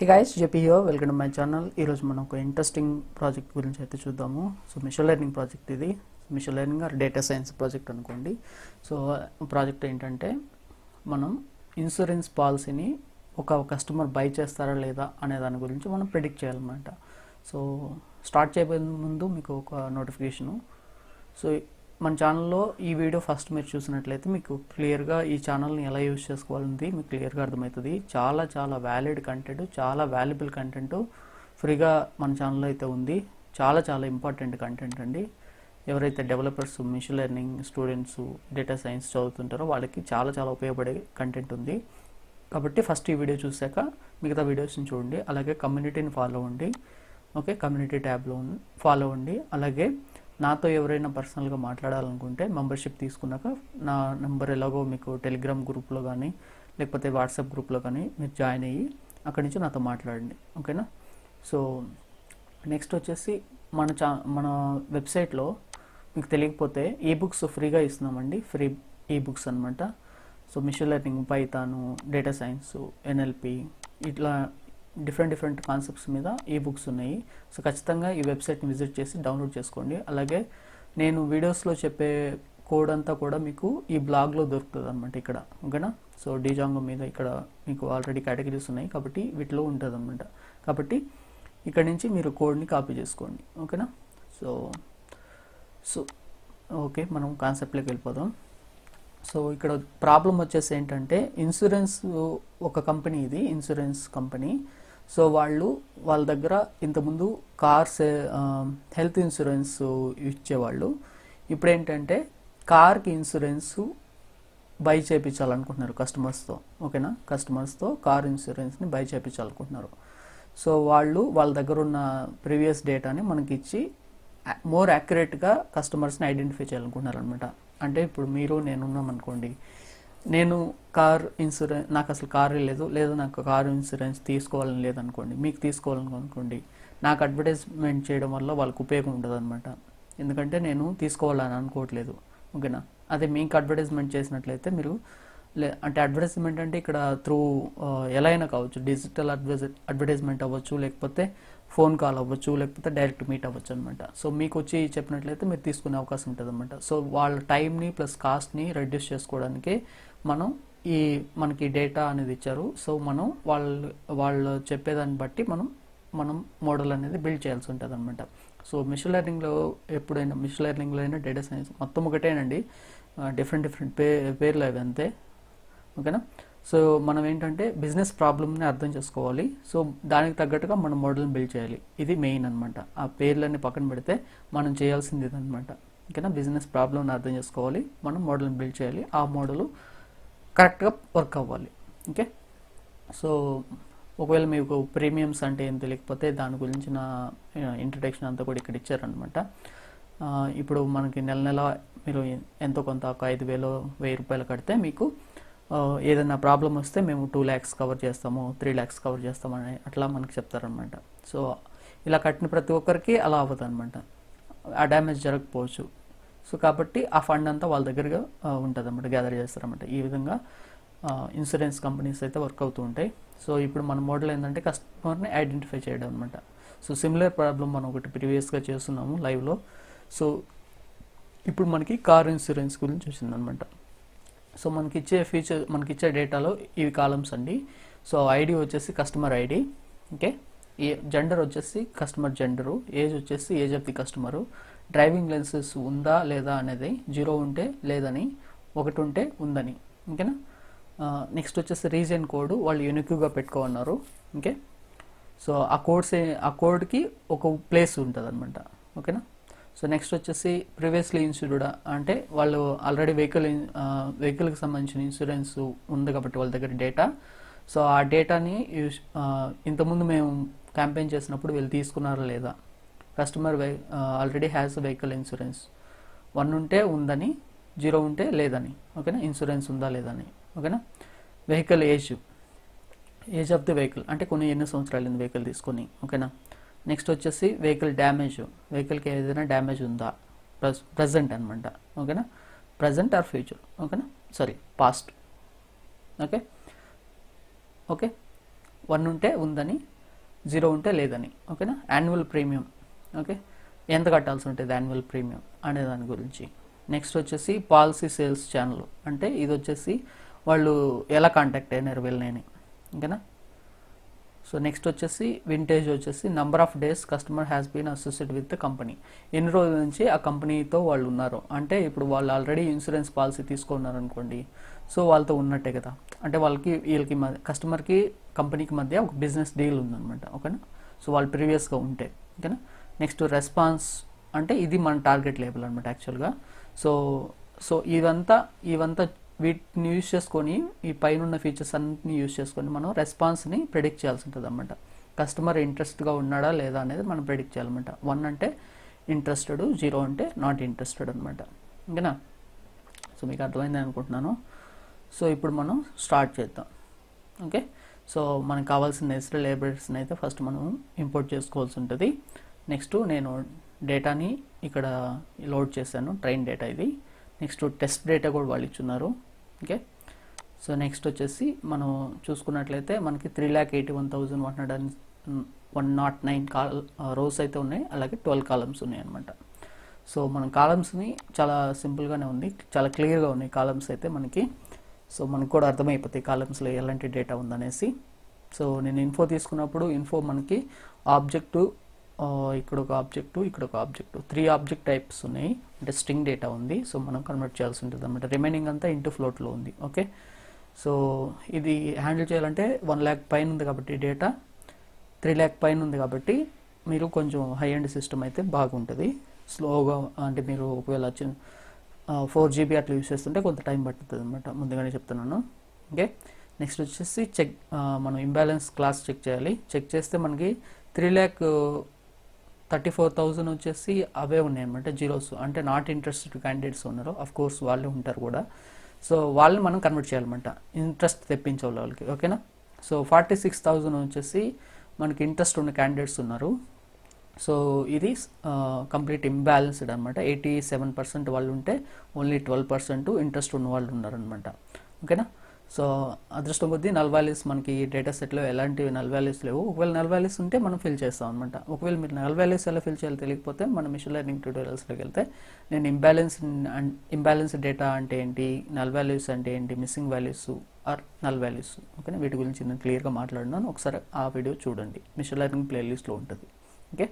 Hey guys, JP here. Welcome to my channel. ఈరోజు మనం ఒక ఇంట్రెస్టింగ్ ప్రాజెక్ట్ గురించి అయితే చూద్దాము. సో మిషన్ లెర్నింగ్ ప్రాజెక్ట్ ఇది. Machine learning or data science project అనుకోండి. సో ప్రాజెక్ట్ ఏంటంటే మనం ఇన్సూరెన్స్ పాలసీని ఒక కస్టమర్ బై చేస్తారా లేదా అనే దాని గురించి మనం ప్రిడిక్ట్ చేయాలన్నమాట. సో స్టార్ట్ చేయబోయే ముందు మీకు ఒక నోటిఫికేషను. సో మన ఛానల్లో ఈ వీడియో ఫస్ట్ మీరు చూసినట్లయితే మీకు క్లియర్గా ఈ ఛానల్ని ఎలా యూజ్ చేసుకోవాలని మీకు క్లియర్గా అర్థమవుతుంది. చాలా వ్యాలిడ్ కంటెంట్, చాలా వాల్యుబుల్ కంటెంట్ ఫ్రీగా మన ఛానల్లో అయితే ఉంది. చాలా ఇంపార్టెంట్ కంటెంట్ అండి. ఎవరైతే developers, machine learning students, data science చదువుతుంటారో వాళ్ళకి చాలా ఉపయోగపడే కంటెంట్ ఉంది. కాబట్టి ఫస్ట్ ఈ వీడియో చూసాక మిగతా వీడియోస్ని చూడండి. అలాగే కమ్యూనిటీని ఫాలో అవ్వండి. ఓకే, కమ్యూనిటీ ట్యాబ్లో ఫాలో అవ్వండి. అలాగే నాతో ఎవరైనా పర్సనల్గా మాట్లాడాలనుకుంటే మెంబర్షిప్ తీసుకున్నాక నా నెంబర్ ఎలాగో మీకు టెలిగ్రామ్ గ్రూప్లో కానీ లేకపోతే వాట్సాప్ గ్రూప్లో కానీ మీరు జాయిన్ అయ్యి అక్కడి నుంచి నాతో మాట్లాడండి. ఓకేనా? సో నెక్స్ట్ వచ్చేసి మన వెబ్సైట్లో మీకు తెలియకపోతే ఈబుక్స్ ఫ్రీగా ఇస్తున్నామండి. ఫ్రీ ఈబుక్స్ అనమాట. So machine learning, python, data science, NLP ఇట్లా డిఫరెంట్ కాన్సెప్ట్స్ మీద ఈ బుక్స్ ఉన్నాయి. సో ఖచ్చితంగా ఈ వెబ్సైట్ని విజిట్ చేసి డౌన్లోడ్ చేసుకోండి. అలాగే నేను వీడియోస్లో చెప్పే కోడ్ అంతా కూడా మీకు ఈ బ్లాగ్లో దొరుకుతుంది అనమాట ఇక్కడ. ఓకేనా? సో డిజాంగో మీద ఇక్కడ మీకు ఆల్రెడీ కేటగిరీస్ ఉన్నాయి కాబట్టి వీటిలో ఉంటుంది అనమాట. కాబట్టి ఇక్కడ నుంచి మీరు కోడ్ని కాపీ చేసుకోండి. ఓకేనా? సో ఓకే, మనం కాన్సెప్ట్లోకి వెళ్ళిపోదాం. సో ఇక్కడ ప్రాబ్లం వచ్చేసి ఏంటంటే ఇన్సూరెన్స్ ఒక కంపెనీ, ఇది ఇన్సూరెన్స్ కంపెనీ. సో వాళ్ళ దగ్గర ఇంతకుముందు కార్స్, హెల్త్ ఇన్సూరెన్స్ ఇచ్చేవాళ్ళు. ఇప్పుడు ఏంటంటే కార్కి ఇన్సూరెన్స్ బై చేయించాలనుకుంటున్నారు కస్టమర్స్తో. ఓకేనా? కస్టమర్స్తో కార్ ఇన్సూరెన్స్ని బై చేయించాలనుకుంటున్నారు. సో వాళ్ళ దగ్గర ఉన్న ప్రీవియస్ డేటాని మనకి ఇచ్చి మోర్ యాక్యురేట్గా కస్టమర్స్ని ఐడెంటిఫై చేయాలనుకుంటున్నారు అనమాట. అంటే ఇప్పుడు మీరు నేనున్నాం అనుకోండి, నేను కార్ ఇన్సూరెన్స్, నాకు అసలు కారే లేదు, లేదా నాకు కార్ ఇన్సూరెన్స్ తీసుకోవాలని లేదనుకోండి, మీకు తీసుకోవాలనుకోండి, నాకు అడ్వర్టైజ్మెంట్ చేయడం వల్ల వాళ్ళకి ఉపయోగం ఉండదు అనమాట. ఎందుకంటే నేను తీసుకోవాలని అనుకోవట్లేదు. ఓకేనా? అదే మీకు అడ్వర్టైజ్మెంట్ చేసినట్లయితే మీరు అంటే అడ్వర్టైజ్మెంట్ అంటే ఇక్కడ త్రూ ఎలా అయినా కావచ్చు, డిజిటల్ అడ్వర్టైజ్మెంట్ అవ్వచ్చు, లేకపోతే ఫోన్ కాల్ అవ్వచ్చు, లేకపోతే డైరెక్ట్ మీట్ అవ్వచ్చు అనమాట. సో మీకు వచ్చి చెప్పినట్లయితే మీరు తీసుకునే అవకాశం ఉంటుంది అనమాట. సో వాళ్ళ టైంని ప్లస్ కాస్ట్ని రెడ్యూస్ చేసుకోవడానికి మనకి డేటా అనేది ఇచ్చారు. సో మనం వాళ్ళు చెప్పేదాన్ని బట్టి మనం మోడల్ అనేది బిల్డ్ చేయాల్సి ఉంటుంది అనమాట. సో మిషన్ లెర్నింగ్లో ఎప్పుడైనా, మిషన్ లెర్నింగ్లో అయినా డేటా సైన్స్ మొత్తం ఒకటేనండి, డిఫరెంట్ పేర్లు అవి అంతే. ఓకేనా? సో మనం ఏంటంటే బిజినెస్ ప్రాబ్లమ్ని అర్థం చేసుకోవాలి. సో దానికి తగ్గట్టుగా మనం మోడల్ని బిల్డ్ చేయాలి. ఇది మెయిన్ అనమాట. ఆ పేర్లన్నీ పక్కన పెడితే మనం చేయాల్సింది ఇదనమాట. ఓకేనా? బిజినెస్ ప్రాబ్లమ్ని అర్థం చేసుకోవాలి, మనం మోడల్ని బిల్డ్ చేయాలి, ఆ మోడల్ కరెక్ట్గా వర్క్ అవ్వాలి. ఓకే? సో ఒకవేళ మీకు ప్రీమియమ్స్ అంటే ఏం తెలియకపోతే దాని గురించిన ఇంట్రడక్షన్ అంతా కూడా ఇక్కడ ఇచ్చారనమాట. ఇప్పుడు మనకి నెల మీరు ఎంతో కొంత ఒక 5,000, 1,000 రూపాయలు కడితే మీకు ఏదైనా ప్రాబ్లం వస్తే మేము 2 lakhs కవర్ చేస్తాము, 3 lakhs కవర్ చేస్తామని అట్లా మనకి చెప్తారనమాట. సో ఇలా కట్టిన ప్రతి ఒక్కరికి అలా అవ్వదు అనమాట, ఆ డ్యామేజ్ జరగకపోవచ్చు. సో కాబట్టి ఆ ఫండ్ అంతా వాళ్ళ దగ్గరగా ఉంటుంది అనమాట, గ్యాదర్ చేస్తారనమాట. ఈ విధంగా ఇన్సూరెన్స్ కంపెనీస్ అయితే వర్క్ అవుతూ ఉంటాయి. సో ఇప్పుడు మన మోడల్ ఏంటంటే కస్టమర్ని ఐడెంటిఫై చేయడం అనమాట. సో సిమిలర్ ప్రాబ్లం మనం ఒకటి ప్రీవియస్గా చేస్తున్నాము లైవ్లో. సో ఇప్పుడు మనకి కార్ ఇన్సూరెన్స్ గురించి వచ్చిందనమాట. సో మనకిచ్చే డేటాలో ఇవి కాలమ్స్ అండి. సో ఐడి వచ్చేసి కస్టమర్ ఐడి, ఓకే, జెండర్ వచ్చేసి కస్టమర్ జెండరు, ఏజ్ వచ్చేసి age of the customer, driving licence ఉందా లేదా అనేది, 0 ఉంటే లేదని, 1 ఉంటే ఉందని. ఓకేనా? నెక్స్ట్ వచ్చేసి రీజియన్ కోడ్ వాళ్ళు యూనిక్గా పెట్టుకోన్నారు. ఓకే? సో ఆ కోడ్కి ఒక ప్లేస్ ఉంటుంది అనమాట. ఓకేనా? సో నెక్స్ట్ వచ్చేసి ప్రీవియస్లీ ఇన్సూర్డ్, అంటే వాళ్ళు ఆల్రెడీ వెహికల్కి సంబంధించిన ఇన్సూరెన్స్ ఉంది కాబట్టి వాళ్ళ దగ్గర డేటా. సో ఆ డేటాని ఇంతకుముందు మేము క్యాంపెయిన్ చేసినప్పుడు వీళ్ళు తీసుకున్నారా లేదా, customer already has vehicle insurance, 1 ఉంటే ఉందని, 0 ఉంటే లేదని. ఓకేనా? ఇన్సూరెన్స్ ఉందా లేదని. ఓకేనా? Vehicle age of the vehicle అంటే ఎన్ని సంవత్సరాలు వెహికల్ తీసుకొని. ఓకేనా? నెక్స్ట్ వచ్చేసి వెహికల్ డ్యామేజ్, వెహికల్కి ఏదైనా డ్యామేజ్ ఉందా, ప్రజెంట్ అనమాట. ఓకేనా? Present or future. ఓకేనా? Sorry, past. ఓకే. 1 ఉంటే ఉందని, 0 ఉంటే లేదని. ఓకేనా, యాన్యువల్ ప్రీమియం. ఓకే, ఎంత కట్టాల్సి ఉంటుంది యాన్యువల్ ప్రీమియం అనే దాని గురించి. నెక్స్ట్ వచ్చేసి పాలసీ సేల్స్ ఛానల్, అంటే ఇది వచ్చేసి వాళ్ళు ఎలా కాంటాక్ట్ అయినారు వీళ్ళని. ఓకేనా, సో నెక్స్ట్ వచ్చేసి వింటేజ్ వచ్చేసి number of days customer has been associate with the company, ఎన్ని రోజుల నుంచి ఆ కంపెనీతో వాళ్ళు ఉన్నారు. అంటే ఇప్పుడు వాళ్ళు ఆల్రెడీ ఇన్సూరెన్స్ పాలసీ తీసుకున్నారు అనుకోండి, సో వాళ్ళతో ఉన్నట్టే కదా. అంటే వీళ్ళకి కస్టమర్కి కంపెనీకి మధ్య ఒక బిజినెస్ డీల్ ఉందన్నమాట. ఓకేనా, సో వాళ్ళు ప్రీవియస్గా ఉంటే. ఓకేనా, నెక్స్ట్ రెస్పాన్స్, అంటే ఇది మన టార్గెట్ లేబుల్ అనమాట యాక్చువల్గా. సో ఇవంతా వీటిని యూజ్ చేసుకొని, ఈ పైన ఫీచర్స్ అన్నింటినీ యూజ్ చేసుకొని మనం రెస్పాన్స్ని ప్రెడిక్ట్ చేయాల్సి ఉంటుంది అనమాట. కస్టమర్ ఇంట్రెస్ట్గా ఉన్నాడా లేదా అనేది మనం ప్రెడిక్ట్ చేయాలన్నమాట. 1 అంటే ఇంట్రెస్టెడ్, 0 అంటే నాట్ ఇంట్రెస్టెడ్ అనమాట. ఓకేనా, సో మీకు అర్థమైంది అనుకుంటున్నాను. సో ఇప్పుడు మనం స్టార్ట్ చేద్దాం. ఓకే, సో మనకు కావాల్సిన నెసరీ లైబ్రరీస్ని అయితే ఫస్ట్ మనం ఇంపోర్ట్ చేసుకోవాల్సి ఉంటుంది. నెక్స్ట్ నేను డేటాని ఇక్కడ లోడ్ చేశాను, ట్రైన్ డేటా ఇది. నెక్స్ట్ టెస్ట్ డేటా కూడా వాళ్ళు ఇచ్చున్నారు. ఓకే, సో నెక్స్ట్ వచ్చేసి మనం చూసుకున్నట్లయితే మనకి 3,81,109 రోస్ అయితే ఉన్నాయి, అలాగే 12 కాలమ్స్ ఉన్నాయి అనమాట. సో మనం కాలమ్స్ని చాలా సింపుల్గానే ఉంది, చాలా క్లియర్గా ఉన్నాయి కాలమ్స్ అయితే మనకి. సో మనకు కూడా అర్థమైపోతాయి కాలమ్స్లో ఎలాంటి డేటా ఉందనేసి. సో నేను ఇన్ఫో తీసుకున్నప్పుడు ఇన్ఫో మనకి ఆబ్జెక్టు, ఇక్కడ ఒక ఆబ్జెక్టు, ఇక్కడ ఒక ఆబ్జెక్టు, 3 ఆబ్జెక్ట్ టైప్స్ ఉన్నాయి. అంటే స్ట్రింగ్ డేటా ఉంది, సో మనం కన్వర్ట్ చేయాల్సి ఉంటుంది అనమాట. రిమైనింగ్ అంతా ఇంటూ ఫ్లోట్లో ఉంది. ఓకే, సో ఇది హ్యాండిల్ చేయాలంటే 1 lakh పైన ఉంది కాబట్టి డేటా, 3 lakh పైన ఉంది కాబట్టి మీరు కొంచెం హై ఎండ్ సిస్టమ్ అయితే బాగుంటుంది. స్లోగా అంటే మీరు ఒకవేళ 4 GB అట్లా యూస్ చేస్తుంటే కొంత టైం పడుతుంది అనమాట, ముందుగానే చెప్తున్నాను. ఓకే, నెక్స్ట్ వచ్చేసి మనం ఇంబ్యాలెన్స్ క్లాస్ చెక్ చేయాలి. చెక్ చేస్తే మనకి 3,34,000 వచ్చేసి అవే ఉన్నాయి అనమాట, జీరోస్. అంటే నాట్ ఇంట్రెస్టెడ్ క్యాండిడేట్స్ ఉన్నారు, అఫ్ కోర్స్ వాళ్ళే ఉంటారు కూడా. సో వాళ్ళని మనం కన్వర్ట్ చేయాలన్నమాట, ఇంట్రెస్ట్ తెప్పించే వాళ్ళకి. ఓకేనా, సో 46,000 వచ్చేసి మనకి ఇంట్రెస్ట్ ఉన్న క్యాండిడేట్స్ ఉన్నారు. సో ఇది కంప్లీట్ ఇంబ్యాలెన్స్డ్ అనమాట. 87% వాళ్ళు ఉంటే ఓన్లీ 12% ఇంట్రెస్ట్ ఉన్న వాళ్ళు ఉన్నారనమాట. ఓకేనా, సో అదృష్టం కొద్దీ నల్ వాల్యూస్ మనకి డేటా సెట్లో ఎలాంటి నల్ వాల్యూస్ లేవు. ఒకవేళ నల్ వాల్యూస్ ఉంటే మనం ఫిల్ చేస్తాం అనమాట. ఒకవేళ మీరు నల్ వాల్యూస్ ఎలా ఫిల్ చేయాలో తెలియకపోతే మన మిషన్ లెర్నింగ్ ట్యూటోరియల్స్లోకి వెళ్తే నేను ఇంబ్యాలెన్స్ డేటా అంటే ఏంటి, నల్ వాల్యూస్ అంటే ఏంటి, missing values or null values, ఓకేనా, వీటి గురించి నేను క్లియర్గా మాట్లాడినాను. ఒకసారి ఆ వీడియో చూడండి, మిషన్ లెర్నింగ్ ప్లేలిస్ట్లో ఉంటుంది. ఓకే,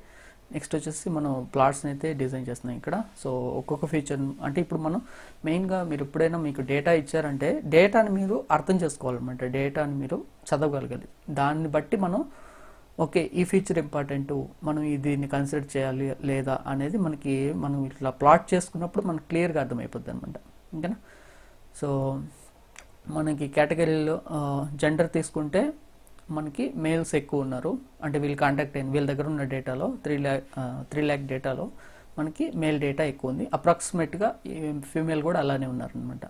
నెక్స్ట్ వచ్చేసి మనం ప్లాట్స్ని అయితే డిజైన్ చేస్తున్నాం ఇక్కడ. సో ఒక్కొక్క ఫీచర్, అంటే ఇప్పుడు మనం మెయిన్గా మీరు ఎప్పుడైనా మీకు డేటా ఇచ్చారంటే డేటాని మీరు అర్థం చేసుకోవాలన్నమాట, డేటాని మీరు చదవగలగాలి. దాన్ని బట్టి మనం ఓకే ఈ ఫీచర్ ఇంపార్టెంట్, మనం దీన్ని కన్సిడర్ చేయాలి లేదా అనేది మనం ఇట్లా ప్లాట్ చేసుకున్నప్పుడు మనకు క్లియర్గా అర్థమైపోద్ది అనమాట. ఓకేనా, సో మనకి కేటగిరీలో జెండర్ తీసుకుంటే మనకి మేల్స్ ఎక్కువ ఉన్నారు. అంటే వీళ్ళు కాంటాక్ట్ అయిన వీళ్ళ దగ్గర ఉన్న డేటాలో 3 lakh డేటాలో మనకి మేల్ డేటా ఎక్కువ ఉంది. అప్రాక్సిమేట్గా ఫీమేల్ కూడా అలానే ఉన్నారనమాట.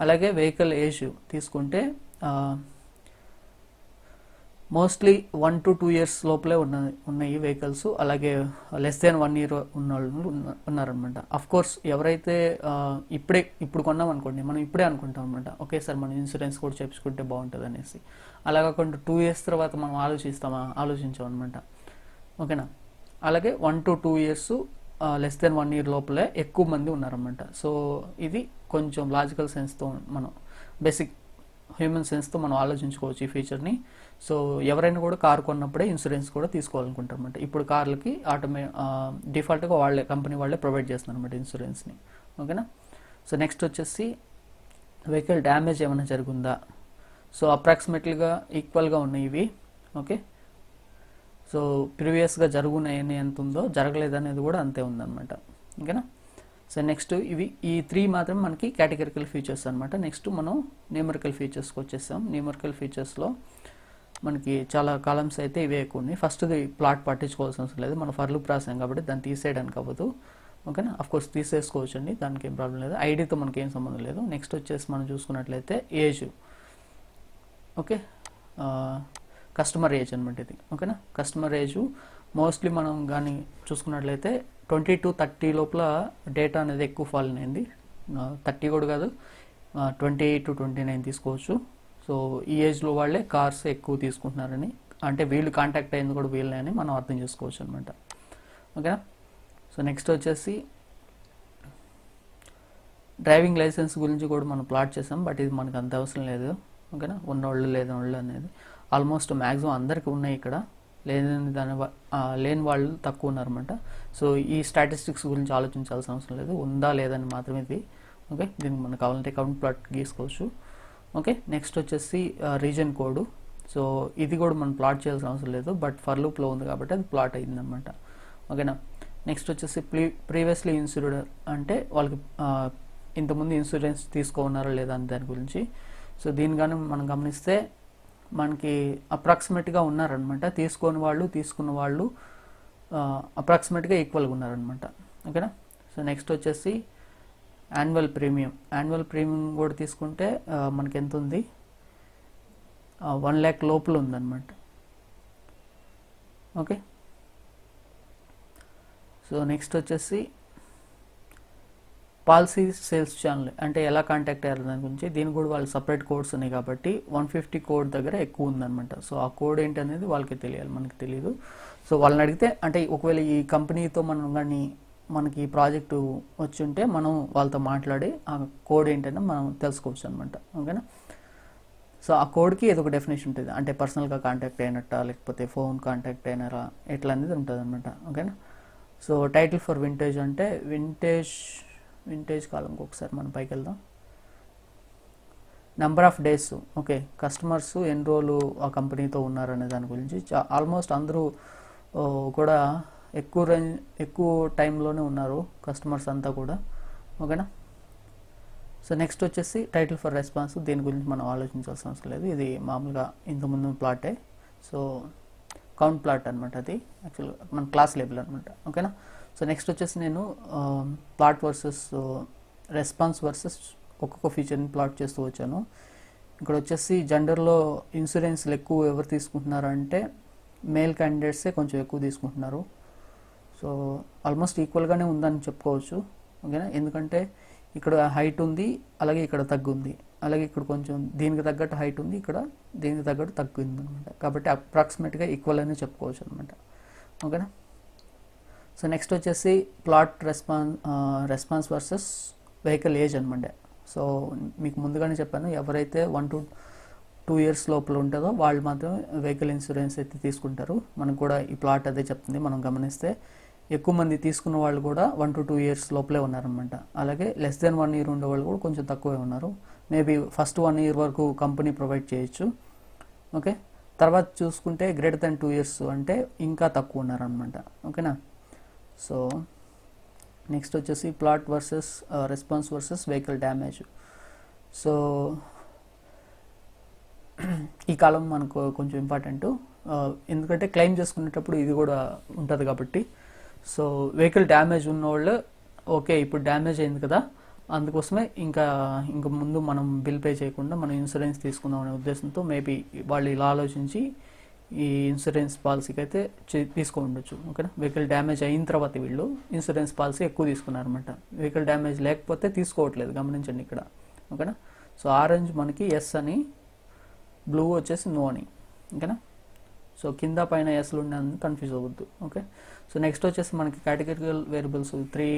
అలాగే వెహికల్ ఏజ్ తీసుకుంటే మోస్ట్లీ 1 to 2 years లోపలే ఉన్నాయి వెహికల్స్. అలాగే లెస్ దాన్ 1 year ఉన్న వాళ్ళు ఉన్నారనమాట. అఫ్ కోర్స్ ఎవరైతే ఇప్పుడు కొన్నాం అనుకోండి, మనం ఇప్పుడే అనుకుంటాం అనమాట, ఓకే సార్ మనం ఇన్సూరెన్స్ కూడా చేయించుకుంటే బాగుంటుంది అనేసి. అలా కాకుండా 2 years తర్వాత మనం ఆలోచించాం అనమాట. ఓకేనా, అలాగే 1 to 2 years less than 1 year లోపలే ఎక్కువ మంది ఉన్నారనమాట. సో ఇది కొంచెం లాజికల్ సెన్స్తో మనం బేసిక్ హ్యూమన్ సెన్స్తో మనం ఆలోచించుకోవచ్చు ఈ ఫీచర్ని. సో ఎవరైనా కూడా కారు కొన్నప్పుడే ఇన్సూరెన్స్ కూడా తీసుకోవాలనుకుంటారు అనమాట. ఇప్పుడు కార్లకి డిఫాల్ట్గా కంపెనీ వాళ్ళే ప్రొవైడ్ చేస్తున్నారు అనమాట ఇన్సూరెన్స్ని. ఓకేనా, సో నెక్స్ట్ వచ్చేసి వెహికల్ డ్యామేజ్ ఏమైనా జరుగుందా. సో అప్రాక్సిమేట్లీగా ఈక్వల్గా ఉన్నాయి ఇవి. ఓకే, సో ప్రీవియస్గా జరుగున్నాయని ఎంత ఉందో జరగలేదనేది కూడా అంతే ఉందన్నమాట. ఓకేనా, సో నెక్స్ట్ ఈ 3 మాత్రం మనకి కేటగిరికల్ ఫీచర్స్ అనమాట. నెక్స్ట్ మనం న్యూమరికల్ ఫీచర్స్కి వచ్చేసాం. న్యూమరికల్ ఫీచర్స్లో మనకి చాలా కాలమ్స్ అయితే ఇవే ఎక్కువ ఉన్నాయి. ఫస్ట్ది ప్లాట్ పట్టించుకోవాల్సిన అవసరం లేదు, మనం ఫర్ లూప్ రాసాం కాబట్టి దాన్ని తీసేయడానికి అవ్వదు. ఓకేనా, అఫ్ కోర్స్ తీసేసుకోవచ్చు అండి, దానికి ఏం ప్రాబ్లం లేదు. ఐడితో మనకి ఏం సంబంధం లేదు. నెక్స్ట్ వచ్చేసి మనం చూసుకున్నట్లయితే ఏజ్. ఓకే, కస్టమర్ ఏజ్ అనమాట ఇది. ఓకేనా, కస్టమర్ ఏజ్ మోస్ట్లీ మనం కానీ చూసుకున్నట్లయితే 20 to 30 లోపల డేటా అనేది ఎక్కువ ఫాల్ అయింది. 30 కూడా కాదు, 20 to 29 తీసుకోవచ్చు. సో ఈ ఏజ్లో వాళ్ళే కార్స్ ఎక్కువ తీసుకుంటున్నారని, అంటే వీళ్ళు కాంటాక్ట్ అయింది కూడా వీళ్ళే అని మనం అర్థం చేసుకోవచ్చు అనమాట. ఓకేనా. సో నెక్స్ట్ వచ్చేసి డ్రైవింగ్ లైసెన్స్ గురించి కూడా మనం ప్లాట్ చేసాం, బట్ ఇది మనకు అంత అవసరం లేదు. ఓకేనా. ఉన్నోళ్ళు లేనోళ్ళు అనేది ఆల్మోస్ట్ మ్యాక్సిమం అందరికీ ఉన్నాయి ఇక్కడ, లేని వాళ్ళు తక్కువ ఉన్నారన్నమాట. సో ఈ స్టాటిస్టిక్స్ గురించి ఆలోచించాల్సిన అవసరం లేదు, ఉందా లేదని మాత్రమే ఇది. ఓకే, దీనికి మనకు కావాలంటే కౌంట్ ప్లాట్ గీసుకోవచ్చు. ఓకే, నెక్స్ట్ వచ్చేసి రీజన్ కోడ్. సో ఇది కూడా మనం ప్లాట్ చేయాల్సిన అవసరం లేదు, బట్ ఫర్ లూప్లో ఉంది కాబట్టి అది ప్లాట్ అయిందనమాట. ఓకేనా. నెక్స్ట్ వచ్చేసి ప్రీవియస్లీ ఇన్సూర్డ్ అంటే వాళ్ళకి ఇంతకుముందు ఇన్సూరెన్స్ తీసుకోన్నారా లేదా అని దాని గురించి. సో దీని కానీ మనం గమనిస్తే మనకి అప్రాక్సిమేట్గా ఉన్నారనమాట, తీసుకున్న వాళ్ళు అప్రాక్సిమేట్గా ఈక్వల్గా ఉన్నారనమాట. ఓకేనా. సో నెక్స్ట్ వచ్చేసి యాన్యువల్ ప్రీమియం కూడా తీసుకుంటే మనకి ఎంత ఉంది, 1 lakh లోపల ఉందన్నమాట. ఓకే. సో నెక్స్ట్ వచ్చేసి పాలసీ సేల్స్ ఛానల్ అంటే ఎలా కాంటాక్ట్ అయ్యారు దాని గురించి. దీని కూడా వాళ్ళు సపరేట్ కోడ్స్ ఉన్నాయి కాబట్టి 150 కోడ్ దగ్గర ఎక్కువ ఉందన్నమాట. సో ఆ కోడ్ ఏంటి అనేది వాళ్ళకి తెలియాలి, మనకి తెలియదు. సో వాళ్ళని అడిగితే, అంటే ఒకవేళ ఈ కంపెనీతో మనం కానీ మనకి ఈ ప్రాజెక్టు వచ్చి ఉంటే మనం వాళ్ళతో మాట్లాడి ఆ కోడ్ ఏంటంటే మనం తెలుసుకోవచ్చు అనమాట. ఓకేనా. సో ఆ కోడ్కి ఏదో ఒక డెఫినేషన్ ఉంటుంది, అంటే పర్సనల్గా కాంటాక్ట్ అయినట్ట లేకపోతే ఫోన్ కాంటాక్ట్ అయినారా ఎట్లా అనేది ఉంటుంది అనమాట. ఓకేనా. సో టైటిల్ ఫర్ వింటేజ్ అంటే వింటేజ్ కాలంకి ఒకసారి మనం పైకి వెళ్దాం. Number of days, okay, customers ఎన్ని రోజులు ఆ కంపెనీతో ఉన్నారనే దాని గురించి. ఆల్మోస్ట్ అందరూ కూడా ఎక్కువ టైంలోనే ఉన్నారు కస్టమర్స్ అంతా కూడా. ఓకేనా. సో నెక్స్ట్ వచ్చేసి టైటిల్ ఫర్ రెస్పాన్స్. దీని గురించి మనం ఆలోచించాల్సిన అవసరం లేదు, ఇది మామూలుగా ఇంతకుముందు ప్లాటే. సో కౌంట్ ప్లాట్ అనమాట, అది యాక్చువల్గా మన క్లాస్ లేబుల్ అనమాట. ఓకేనా. సో నెక్స్ట్ వచ్చేసి నేను ప్లాట్ వర్సెస్ రెస్పాన్స్ వర్సెస్ ఒక్కొక్క ఫీచర్ని ప్లాట్ చేస్తూ వచ్చాను. ఇక్కడ వచ్చేసి జెండర్లో ఇన్సూరెన్స్లు ఎక్కువ ఎవరు తీసుకుంటున్నారు అంటే మేల్ క్యాండిడేట్సే కొంచెం ఎక్కువ తీసుకుంటున్నారు. సో ఆల్మోస్ట్ ఈక్వల్గానే ఉందని చెప్పుకోవచ్చు. ఓకేనా. ఎందుకంటే ఇక్కడ హైట్ ఉంది, అలాగే ఇక్కడ తగ్గు ఉంది, అలాగే ఇక్కడ కొంచెం దీనికి తగ్గట్టు హైట్ ఉంది, ఇక్కడ దీనికి తగ్గట్టు తగ్గు ఉంది అనమాట. కాబట్టి అప్రాక్సిమేట్గా ఈక్వల్ అనే చెప్పుకోవచ్చు అనమాట. ఓకేనా. సో నెక్స్ట్ వచ్చేసి plot response versus vehicle age అనమాట. సో మీకు ముందుగానే చెప్పాను, ఎవరైతే 1 to 2 years లోపల ఉంటుందో వాళ్ళు మాత్రమే వెహికల్ ఇన్సూరెన్స్ అయితే తీసుకుంటారు. మనకు కూడా ఈ ప్లాట్ అదే చెప్తుంది. మనం గమనిస్తే ఎక్కువ మంది తీసుకున్న వాళ్ళు కూడా 1 to 2 years లోపలే ఉన్నారనమాట. అలాగే లెస్ దెన్ 1 year ఉండే వాళ్ళు కూడా కొంచెం తక్కువే ఉన్నారు. మేబీ ఫస్ట్ 1 year వరకు కంపెనీ ప్రొవైడ్ చేయొచ్చు. ఓకే, తర్వాత చూసుకుంటే గ్రేటర్ దెన్ 2 years అంటే ఇంకా తక్కువ ఉన్నారనమాట. ఓకేనా. సో నెక్స్ట్ వచ్చేసి plot versus response versus vehicle damage. So ఈ కాలం మనకు కొంచెం ఇంపార్టెంట్, ఎందుకంటే క్లెయిమ్ చేసుకునేటప్పుడు ఇది కూడా ఉంటుంది కాబట్టి. సో వెహికల్ డ్యామేజ్ ఉన్నవాళ్ళు ఓకే, ఇప్పుడు డ్యామేజ్ అయింది కదా, అందుకోసమే ఇంకా ముందు మనం బిల్ పే చేయకుండా మనం ఇన్సూరెన్స్ తీసుకుందాం అనే ఉద్దేశంతో మేబీ వాళ్ళు ఇలా ఆలోచించి ఈ ఇన్సూరెన్స్ పాలసీకి అయితే తీసుకో ఉండొచ్చు. ఓకేనా. వెహికల్ డ్యామేజ్ అయిన తర్వాత వీళ్ళు ఇన్సూరెన్స్ పాలసీ ఎక్కువ తీసుకున్నారనమాట. వెహికల్ డ్యామేజ్ లేకపోతే తీసుకోవట్లేదు, గమనించండి ఇక్కడ. ఓకేనా. సో ఆరెంజ్ మనకి ఎస్ అని, బ్లూ వచ్చేసి నో అని. ఓకేనా. సో కింద పైన ఎస్లు ఉండేందుకు కన్ఫ్యూజ్ అవ్వద్దు. ఓకే. సో నెక్స్ట్ వచ్చేసి మనకి కేటగిరికల్ వేరియబుల్స్ 3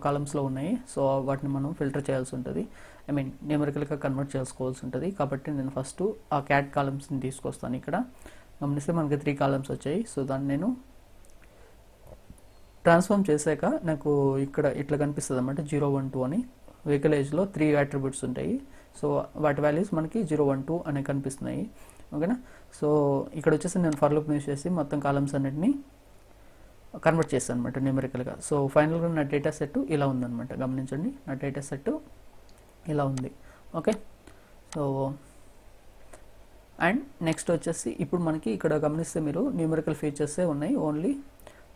కాలమ్స్లో ఉన్నాయి. సో వాటిని మనం ఫిల్టర్ చేయాల్సి ఉంటుంది, న్యూమరికల్గా కన్వర్ట్ చేసుకోవాల్సి ఉంటుంది. కాబట్టి నేను ఫస్ట్ ఆ క్యాట్ కాలమ్స్ని తీసుకొస్తాను. ఇక్కడ గమనిస్తే మనకి 3 కాలమ్స్ వచ్చాయి. సో దాన్ని నేను ట్రాన్స్ఫార్మ్ చేశాక నాకు ఇక్కడ ఇట్లా కనిపిస్తుంది అన్నమాట, 0, 1, 2 అని. వెహికల్ ఏజ్లో 3 అట్రిబ్యూట్స్ ఉంటాయి. సో వాటి వాల్యూస్ మనకి 0, 1, 2 అనే కనిపిస్తున్నాయి. ఓకేనా. సో ఇక్కడ వచ్చేసి నేను ఫర్ లూప్ యూస్ చేసి మొత్తం కాలమ్స్ అన్నిటిని కన్వర్ట్ చేస్తాను అనమాట న్యూమరికల్గా. సో ఫైనల్గా నా డేటా సెట్ ఇలా ఉందన్నమాట. గమనించండి, నా డేటా సెట్ ఇలా ఉంది. ఓకే. సో అండ్ నెక్స్ట్ వచ్చేసి ఇప్పుడు మనకి ఇక్కడ గమనిస్తే మీరు న్యూమరికల్ ఫీచర్సే ఉన్నాయి, ఓన్లీ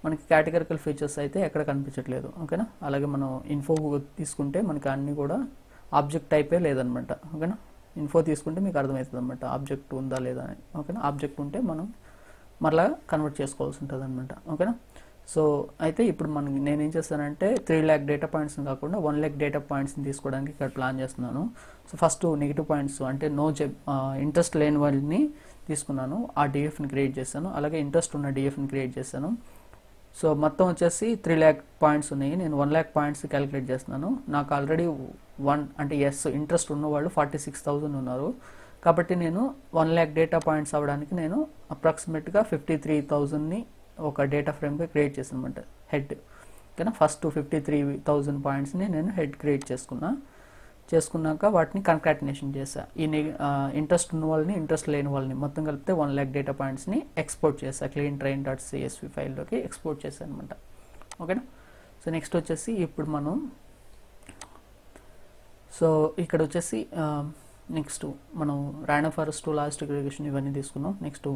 మనకి కేటగిరికల్ ఫీచర్స్ అయితే ఎక్కడ కనిపించట్లేదు. ఓకేనా. అలాగే మనం ఇన్ఫో తీసుకుంటే మనకి అన్నీ కూడా ఆబ్జెక్ట్ టైపే లేదనమాట. ఓకేనా. ఇన్ఫో తీసుకుంటే మీకు అర్థమవుతుంది అనమాట ఆబ్జెక్ట్ ఉందా లేదా అని. ఓకేనా. ఆబ్జెక్ట్ ఉంటే మనం మరలా కన్వర్ట్ చేసుకోవాల్సి ఉంటుంది అనమాట. ఓకేనా. సో అయితే ఇప్పుడు మనకి నేనేం చేస్తానంటే 3 lakh డేటా పాయింట్స్ని కాకుండా 1 lakh డేటా పాయింట్స్ని తీసుకోవడానికి ఇక్కడ ప్లాన్ చేస్తున్నాను. సో ఫస్ట్ నెగిటివ్ పాయింట్స్ అంటే ఇంట్రెస్ట్ లేని వాళ్ళని తీసుకున్నాను, ఆ డిఎఫ్ని క్రియేట్ చేశాను. అలాగే ఇంట్రెస్ట్ ఉన్న డిఎఫ్ని క్రియేట్ చేశాను. సో మొత్తం వచ్చేసి 3 lakh పాయింట్స్ ఉన్నాయి. నేను 1 lakh పాయింట్స్ క్యాలిక్యులేట్ చేస్తున్నాను. నాకు ఆల్రెడీ అంటే ఇంట్రెస్ట్ ఉన్న వాళ్ళు 46,000 ఉన్నారు. కాబట్టి నేను 1 lakh డేటా పాయింట్స్ అవ్వడానికి నేను అప్రాక్సిమేట్గా 53,000ని ఒక డేటా ఫ్రేమ్గా క్రియేట్ చేశాను అనమాట, హెడ్. ఓకేనా, ఫస్ట్ 53,000 పాయింట్స్ని నేను హెడ్ క్రియేట్ చేసుకున్నాక వాటిని కన్కాటినేషన్ చేశా. ఇంట్రెస్ట్ ఉన్న వాళ్ళని ఇంట్రెస్ట్ లేని వాళ్ళని మొత్తం కలిపితే 1 lakh డేటా పాయింట్స్ని ఎక్స్పోర్ట్ చేశా, cleantrain.csv ఫైల్లోకి ఎక్స్పోర్ట్ చేశాను అనమాట. ఓకేనా. సో నెక్స్ట్ వచ్చేసి ఇప్పుడు మనం ఇక్కడ వచ్చేసి నెక్స్ట్ మనం ర్యాండమ్ ఫారెస్ట్, లాజిస్టిక్ రిగ్రెషన్ ఇవన్నీ తీసుకున్నాం. నెక్స్ట్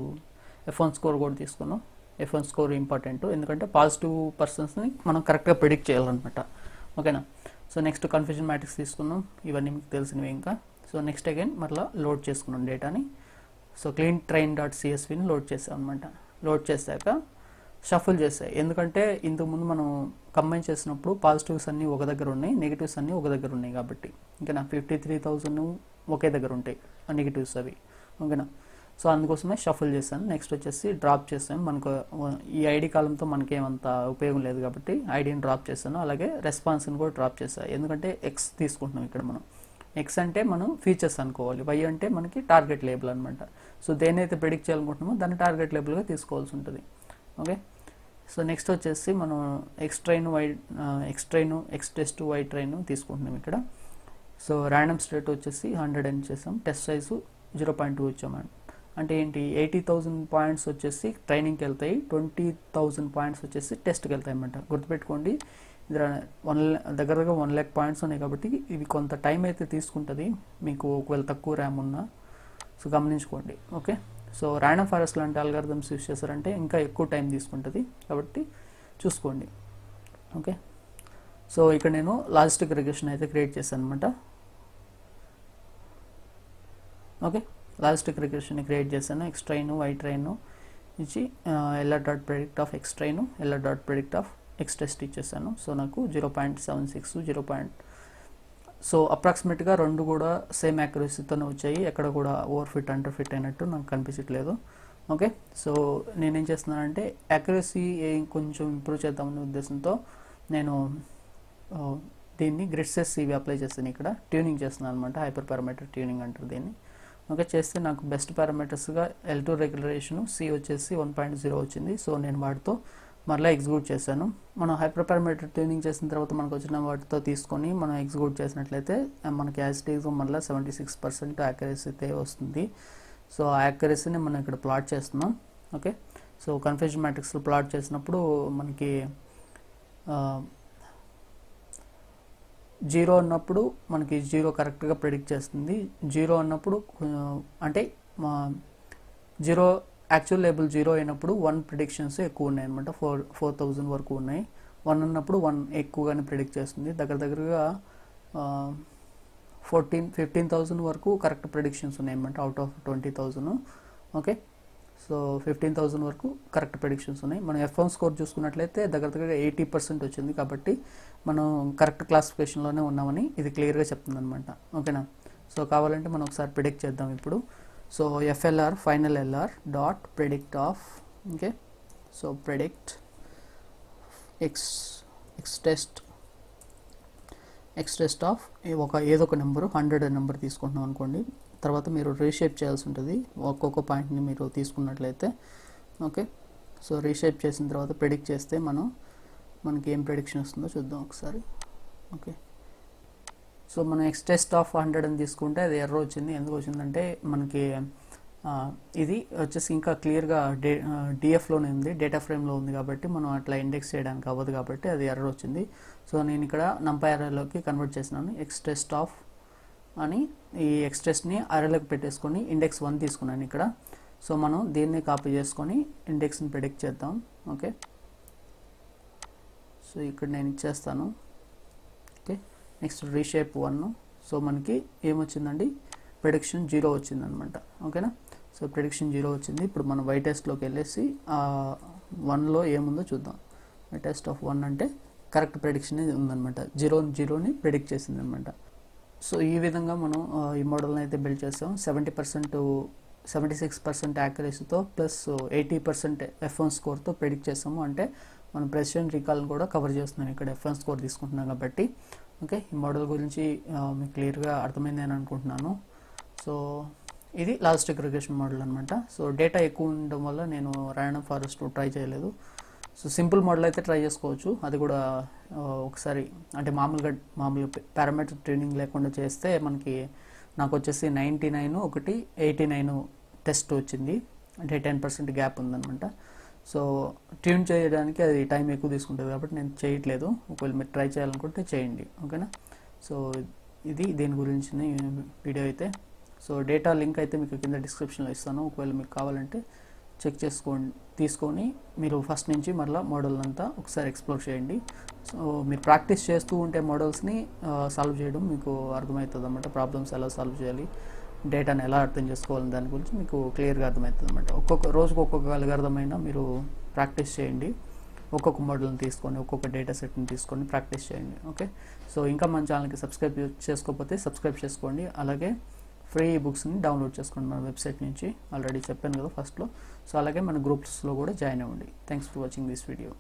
F1 స్కోర్ కూడా తీసుకున్నాం. F1 స్కోర్ ఇంపార్టెంట్, ఎందుకంటే పాజిటివ్ పర్సన్స్ని మనం కరెక్ట్గా ప్రిడిక్ట్ చేయాలన్నమాట. ఓకేనా. సో నెక్స్ట్ కన్ఫ్యూజన్ మ్యాట్రిక్స్ తీసుకున్నాం, ఇవన్నీ మీకు తెలిసినవి ఇంకా. సో నెక్స్ట్ అగైన్ మరలా లోడ్ చేసుకున్నాం డేటాని. సో cleantrain.csvని లోడ్ చేసాం అనమాట. లోడ్ చేశాక షఫుల్ చేసాయి, ఎందుకంటే ఇంతకుముందు మనం కంబైన్ చేసినప్పుడు పాజిటివ్స్ అన్నీ ఒక దగ్గర ఉన్నాయి, నెగిటివ్స్ అన్నీ ఒక దగ్గర ఉన్నాయి కాబట్టి ఇంకా నా 53,000 ఒకే దగ్గర ఉంటాయి ఆ నెగిటివ్స్ అవి. ఓకేనా. సో అందుకోసమే షఫుల్ చేశాను. నెక్స్ట్ వచ్చేసి డ్రాప్ చేశాను. మనకు ఈ ఐడి కాలంతో మనకేమంత ఉపయోగం లేదు కాబట్టి ఐడిని డ్రాప్ చేశాను. అలాగే రెస్పాన్స్ని కూడా డ్రాప్ చేశాను, ఎందుకంటే ఎక్స్ తీసుకుంటున్నాం ఇక్కడ మనం. ఎక్స్ అంటే మనం ఫీచర్స్ అనుకోవాలి, వై అంటే మనకి టార్గెట్ లేబుల్ అనమాట. సో దేనైతే ప్రిడిక్ట్ చేయాలనుకుంటున్నామో దాన్ని టార్గెట్ లేబుల్గా తీసుకోవాల్సి ఉంటుంది. ఓకే. సో నెక్స్ట్ వచ్చేసి మనం ఎక్స్ టెస్ట్ వై ట్రైన్ తీసుకుంటున్నాం ఇక్కడ. సో ర్యాండమ్ స్టేట్ వచ్చేసి 100 అని చేసాం, టెస్ట్ సైజు 0.2 ఇచ్చామండి. అంటే ఏంటి, 80,000 పాయింట్స్ వచ్చేసి ట్రైనింగ్కి వెళ్తాయి, 20,000 పాయింట్స్ వచ్చేసి టెస్ట్కి వెళ్తాయి అన్నమాట. గుర్తుపెట్టుకోండి, దగ్గర 1 lakh పాయింట్స్ ఉన్నాయి కాబట్టి ఇవి కొంత టైం అయితే తీసుకుంటుంది మీకు, ఒకవేళ తక్కువ ర్యామ్ ఉన్నా. సో గమనించుకోండి. ఓకే. సో ర్యాండమ్ ఫారెస్ట్ లాంటి అల్గారిథమ్స్ యూస్ చేశారంటే ఇంకా ఎక్కువ టైం తీసుకుంటుంది, కాబట్టి చూసుకోండి. ఓకే. సో ఇక్కడ నేను లాజిస్టిక్ రిగ్రెషన్ అయితే క్రియేట్ చేశాను అనమాట. ఓకే, లాజిస్టిక్ రిగ్రెషన్ క్రియేట్ చేశాను. ఎక్స్ ట్రైన్, వై ట్రైన్ ఇచ్చి LR.predict of X train, LR.predict of X test ఇచ్చేసాను. సో నాకు 0.76 సో అప్రాక్సిమేట్గా రెండు కూడా సేమ్ యాక్యురసీతోనే వచ్చాయి, ఎక్కడ కూడా ఓవర్ ఫిట్ అండర్ ఫిట్ అయినట్టు నాకు కనిపించట్లేదు. ఓకే. సో నేనేం చేస్తున్నానంటే యాక్యురసీ కొంచెం ఇంప్రూవ్ చేద్దామనే ఉద్దేశంతో నేను దీన్ని గ్రిడ్సెస్ ఇవి అప్లై చేస్తాను, ఇక్కడ ట్యూనింగ్ చేస్తున్నాను అనమాట. హైపర్ పారామీటర్ ట్యూనింగ్ అంటారు దీన్ని. ఓకే, చేస్తే నాకు బెస్ట్ పారామీటర్స్గా L2 రెగ్యులరేషన్ C వచ్చేసి 1.0 వచ్చింది. సో నేను వాటితో మరలా ఎగ్జిక్యూట్ చేశాను. మనం హైపర్ పారామీటర్ ట్యూనింగ్ చేసిన తర్వాత మనకు వచ్చిన వాటితో తీసుకొని మనం ఎగ్జిక్యూట్ చేసినట్లయితే మనకి యాజ్ ఇట్ ఈజ్ మళ్ళీ 76% యాక్యురసీ అయితే వస్తుంది. సో ఆ యాక్యురసీని మనం ఇక్కడ ప్లాట్ చేస్తున్నాం. ఓకే. సో కన్ఫ్యూజన్ మ్యాట్రిక్స్లో ప్లాట్ చేసినప్పుడు మనకి 0 అన్నప్పుడు మనకి 0 కరెక్ట్గా ప్రిడిక్ట్ చేస్తుంది. 0 అన్నప్పుడు అంటే 0 యాక్చువల్ లేబుల్ 0 అయినప్పుడు 1 ప్రిడిక్షన్స్ ఎక్కువ ఉన్నాయి అనమాట, 4,000 వరకు ఉన్నాయి. 1 అన్నప్పుడు 1 ఎక్కువగానే ప్రిడిక్ట్ చేస్తుంది. దగ్గరగా 15,000 వరకు కరెక్ట్ ప్రిడిక్షన్స్ ఉన్నాయి అనమాట అవుట్ ఆఫ్ 20,000. ఓకే. సో 15,000 వరకు కరెక్ట్ ప్రిడిక్షన్స్ ఉన్నాయి. మనం F1 స్కోర్ చూసుకున్నట్లయితే దగ్గరగా 80% వచ్చింది, కాబట్టి మనం కరెక్ట్ క్లాసిఫికేషన్లోనే ఉన్నామని ఇది క్లియర్గా చెప్తుంది అనమాట. ఓకేనా. సో కావాలంటే మనం ఒకసారి ప్రిడిక్ట్ చేద్దాం ఇప్పుడు. So FLR final LR dot predict of, okay. So predict X test of ఏదో ఒక నెంబరు 100 నెంబర్ తీసుకుంటున్నాం అనుకోండి. తర్వాత మీరు రీషేప్ చేయాల్సి ఉంటుంది ఒక్కొక్క పాయింట్ని మీరు తీసుకున్నట్లయితే. ఓకే. సో రీషేప్ చేసిన తర్వాత ప్రిడిక్ట్ చేస్తే మనకి ఏం ప్రిడిక్షన్ వస్తుందో చూద్దాం ఒకసారి. ఓకే. సో మనం ఎక్స్ టెస్ట్ ఆఫ్ 100 అని తీసుకుంటే అది ఎర్రర్ వచ్చింది. ఎందుకు వచ్చిందంటే మనకి ఇది వచ్చేసి ఇంకా క్లియర్గా డిఎఫ్లోనే ఉంది, డేటా ఫ్రేమ్లో ఉంది, కాబట్టి మనం అట్లా ఇండెక్స్ చేయడానికి అవ్వదు, కాబట్టి అది ఎర్రర్ వచ్చింది. సో నేను ఇక్కడ NumPy అరేలోకి కన్వర్ట్ చేసినాను. ఎక్స్ టెస్ట్ ఆఫ్ అని ఈ ఎక్స్ టెస్ట్ని అరేలోకి పెట్టేసుకొని ఇండెక్స్ 1 తీసుకున్నాను ఇక్కడ. సో మనం దీన్ని కాపీ చేసుకొని ఇండెక్స్ని ప్రిడిక్ట్ చేద్దాం. ఓకే. సో ఇక్కడ నేను ఇచ్చేస్తాను. ఓకే. Next reshape 1. సో మనకి ఏమొచ్చిందండి, ప్రిడిక్షన్ 0 వచ్చిందనమాట. ఓకేనా. సో ప్రిడిక్షన్ 0 వచ్చింది. ఇప్పుడు మనం వై టెస్ట్లోకి వెళ్ళేసి 1లో ఏముందో చూద్దాం. టెస్ట్ ఆఫ్ 1 అంటే కరెక్ట్ ప్రెడిక్షన్ ఉందన్నమాట, జీరోని ప్రిడిక్ట్ చేసింది అనమాట. సో ఈ విధంగా మనం ఈ మోడల్ని అయితే బిల్డ్ చేసాం. 76% యాక్యురసీతో ప్లస్ 80% F1 స్కోర్తో ప్రిడిక్ట్ చేసాము. అంటే మనం ప్రెసిషన్ రీకాల్ని కూడా కవర్ చేస్తున్నాం ఇక్కడ F1 స్కోర్ తీసుకుంటున్నాం కాబట్టి. ఓకే, ఈ మోడల్ గురించి మీకు క్లియర్గా అర్థమైంది అని అనుకుంటున్నాను. సో ఇది లాజిస్టిక్ రిగ్రెషన్ మోడల్ అనమాట. సో డేటా ఎక్కువ ఉండడం వల్ల నేను ర్యాండమ్ ఫారెస్ట్ ట్రై చేయలేదు. సో సింపుల్ మోడల్ అయితే ట్రై చేసుకోవచ్చు, అది కూడా ఒకసారి అంటే మామూలు పారామీటర్ ట్రైనింగ్ లేకుండా చేస్తే నాకు వచ్చేసి 99 ఒకటి 89 టెస్ట్ వచ్చింది, అంటే 10% గ్యాప్ ఉందన్నమాట. సో ట్యూన్ చేయడానికి అది టైం ఎక్కువ తీసుకుంటుంది కాబట్టి నేను చేయట్లేదు. ఒకవేళ మీరు ట్రై చేయాలనుకుంటే చేయండి, ఓకేనా. సో ఇది దీని గురించిన వీడియో అయితే. సో డేటా లింక్ అయితే మీకు కింద డిస్క్రిప్షన్లో ఇస్తాను, ఒకవేళ మీకు కావాలంటే చెక్ తీసుకొని మీరు ఫస్ట్ నుంచి మళ్ళీ మోడల్ అంతా ఒకసారి ఎక్స్ప్లోర్ చేయండి. సో మీరు ప్రాక్టీస్ చేస్తూ ఉంటే మోడల్స్ని సాల్వ్ చేయడం మీకు అర్థమవుతుంది అన్నమాట. ప్రాబ్లమ్స్ ఎలా సాల్వ్ చేయాలి, డేటాని ఎలా అర్థం చేసుకోవాలని దాని గురించి మీకు క్లియర్గా అర్థమవుతుంది అన్నమాట. రోజుకు ఒక్కొక్క అల్గారిథం మీరు ప్రాక్టీస్ చేయండి, ఒక్కొక్క మోడల్ని తీసుకొని ఒక్కొక్క డేటా సెట్ని తీసుకొని ప్రాక్టీస్ చేయండి. ఓకే, సో ఇంకా మన ఛానల్కి సబ్స్క్రైబ్ చేసుకోకపోతే సబ్స్క్రైబ్ చేసుకోండి. అలాగే ఫ్రీ బుక్స్ని డౌన్లోడ్ చేసుకోండి మన వెబ్సైట్ నుంచి, ఆల్రెడీ చెప్పాను కదా ఫస్ట్లో. సో అలాగే మన గ్రూప్స్లో కూడా జాయిన్ అవ్వండి. Thanks for watching this video.